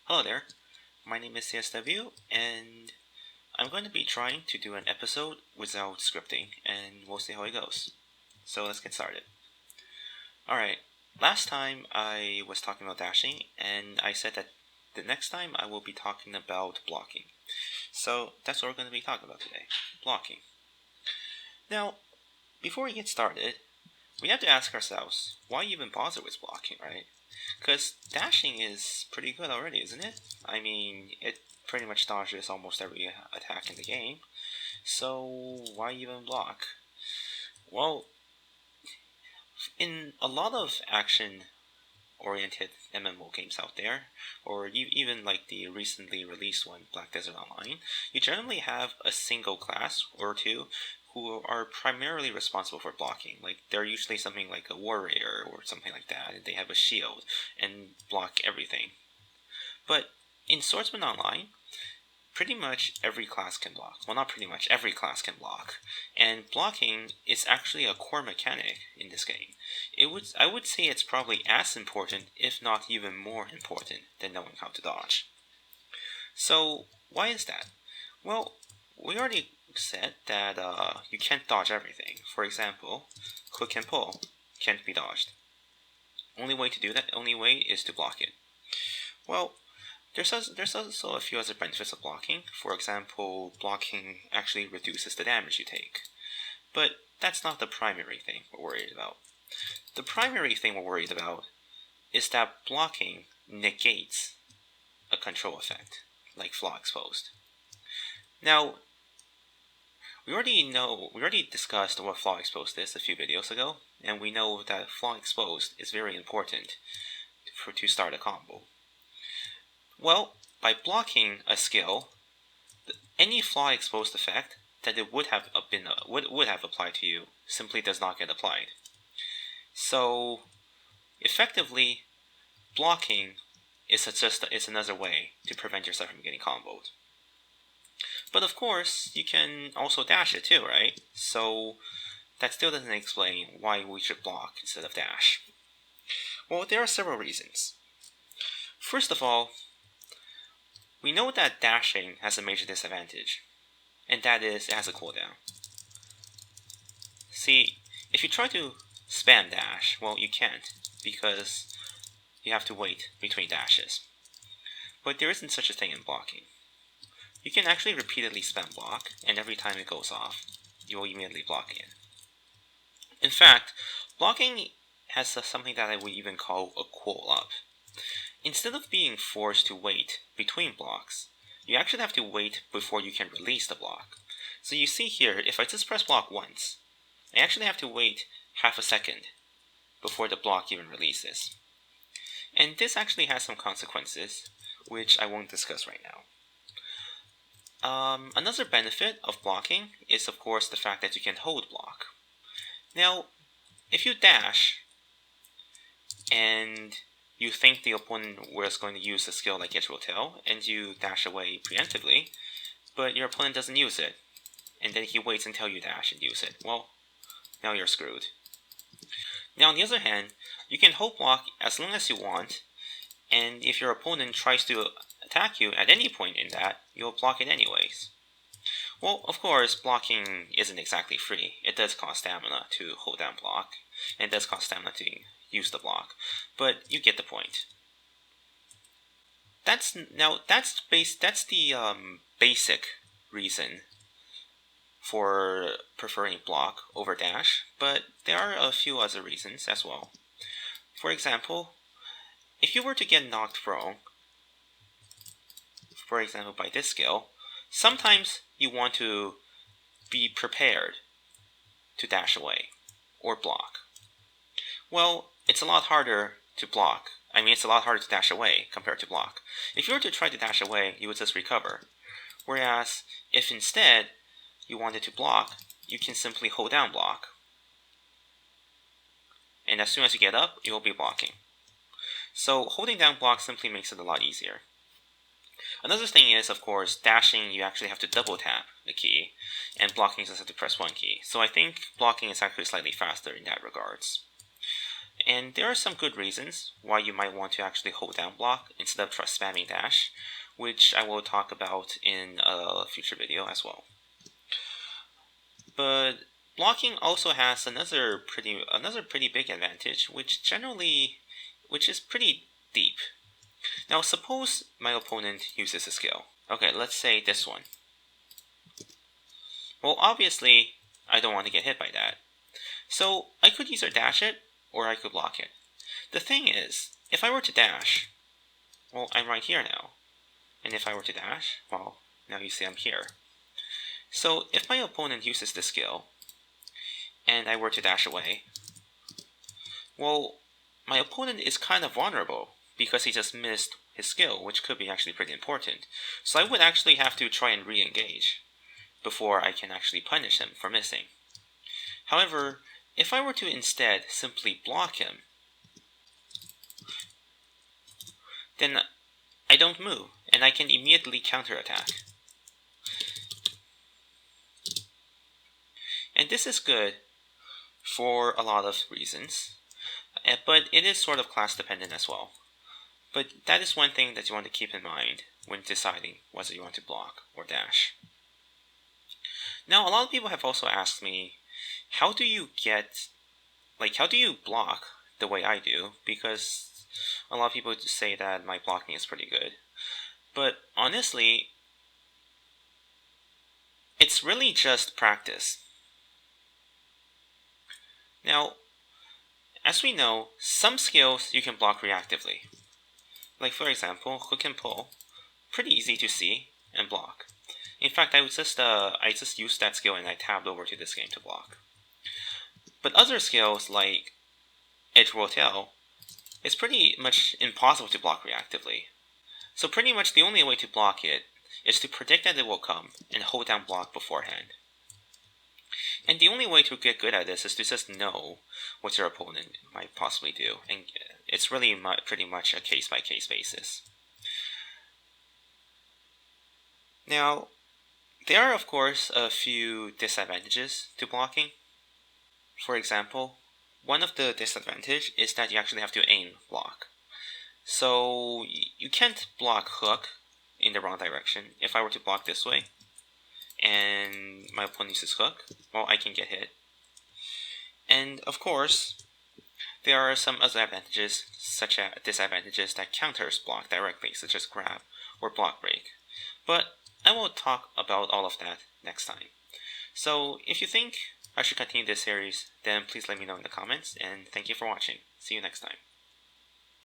Hello there, my name is CSW, and I'm going to be trying to do an episode without scripting, and we'll see how it goes. So let's get started. Alright, last time I was talking about dashing, and I said that the next time I will be talking about blocking. So that's what we're going to be talking about today, blocking. Now, before we get started, we have to ask ourselves, why even bother with blocking, right? Because dashing is pretty good already, isn't it? I mean, it pretty much dodges almost every attack in the game. So why even block? Well, in a lot of action-oriented MMO games out there, or even like the recently released one, Black Desert Online, you generally have a single class or two who are primarily responsible for blocking. Like, they're usually something like a warrior or something like that, and they have a shield and block everything. But in Swordsman Online, pretty much every class can block. Well, not pretty much, every class can block. And blocking is actually a core mechanic in this game. I would say it's probably as important, if not even more important, than knowing how to dodge. So, why is that? Well, we already said that you can't dodge everything. For example, click and pull can't be dodged. Only way is to block it. Well, there's also a few other benefits of blocking. For example, blocking actually reduces the damage you take. But that's not the primary thing we're worried about. The primary thing we're worried about is that blocking negates a control effect, like flaw exposed. Now, we already discussed what flaw exposed is a few videos ago, and we know that flaw exposed is very important to start a combo. Well, by blocking a skill, any flaw exposed effect that it would have applied to you simply does not get applied. So, effectively, blocking is another way to prevent yourself from getting comboed. But of course, you can also dash it too, right? So that still doesn't explain why we should block instead of dash. Well, there are several reasons. First of all, we know that dashing has a major disadvantage, and that is it has a cooldown. See, if you try to spam dash, well, you can't, because you have to wait between dashes. But there isn't such a thing in blocking. You can actually repeatedly spam block, and every time it goes off, you will immediately block again. In fact, blocking has something that I would even call a cool up. Instead of being forced to wait between blocks, you actually have to wait before you can release the block. So you see here, if I just press block once, I actually have to wait half a second before the block even releases. And this actually has some consequences, which I won't discuss right now. Another benefit of blocking is, of course, the fact that you can hold block. Now, if you dash, and you think the opponent was going to use a skill like Edge Tail, and you dash away preemptively, but your opponent doesn't use it, and then he waits until you dash and use it, well, now you're screwed. Now, on the other hand, you can hold block as long as you want, and if your opponent tries to attack you at any point in that, you'll block it anyways. Well, of course, blocking isn't exactly free. It does cost stamina to hold down block, and it does cost stamina to use the block, but you get the point. That's the basic reason for preferring block over dash, but there are a few other reasons as well. For example, if you were to get knocked prone, for example by this skill, sometimes you want to be prepared to dash away or block. Well, it's a lot harder to block. It's a lot harder to dash away compared to block. If you were to try to dash away, you would just recover. Whereas, if instead you wanted to block, you can simply hold down block. And as soon as you get up, you will be blocking. So holding down block simply makes it a lot easier. Another thing is, of course, dashing you actually have to double tap the key, and blocking you just have to press one key. So I think blocking is actually slightly faster in that regards. And there are some good reasons why you might want to actually hold down block instead of just spamming dash, which I will talk about in a future video as well. But blocking also has another pretty big advantage, which is pretty deep. Now suppose my opponent uses a skill. Okay, let's say this one. Well, obviously, I don't want to get hit by that. So I could either dash it, or I could block it. The thing is, if I were to dash, well, I'm right here now. And if I were to dash, well, now you see I'm here. So if my opponent uses this skill, and I were to dash away, well, my opponent is kind of vulnerable because he just missed his skill, which could be actually pretty important. So I would actually have to try and re-engage before I can actually punish him for missing. However, if I were to instead simply block him, then I don't move, and I can immediately counterattack. And this is good for a lot of reasons, but it is sort of class dependent as well. But that is one thing that you want to keep in mind when deciding whether you want to block or dash. Now, a lot of people have also asked me, how do you block the way I do? Because a lot of people say that my blocking is pretty good. But honestly, it's really just practice. Now, as we know, some skills you can block reactively. Like for example, hook and pull, pretty easy to see and block. In fact, I just used that skill and I tabbed over to this game to block. But other skills like edge roll tail, it's pretty much impossible to block reactively. So pretty much the only way to block it is to predict that it will come and hold down block beforehand. And the only way to get good at this is to just know what your opponent might possibly do, and it's really pretty much a case-by-case basis. Now, there are of course a few disadvantages to blocking. For example, one of the disadvantages is that you actually have to aim block. So you can't block hook in the wrong direction. If I were to block this way, and my opponent uses hook, well, I can get hit. And of course, there are some other advantages, such as disadvantages that counters block directly, such as grab or block break. But I will talk about all of that next time. So if you think I should continue this series, then please let me know in the comments, and thank you for watching. See you next time.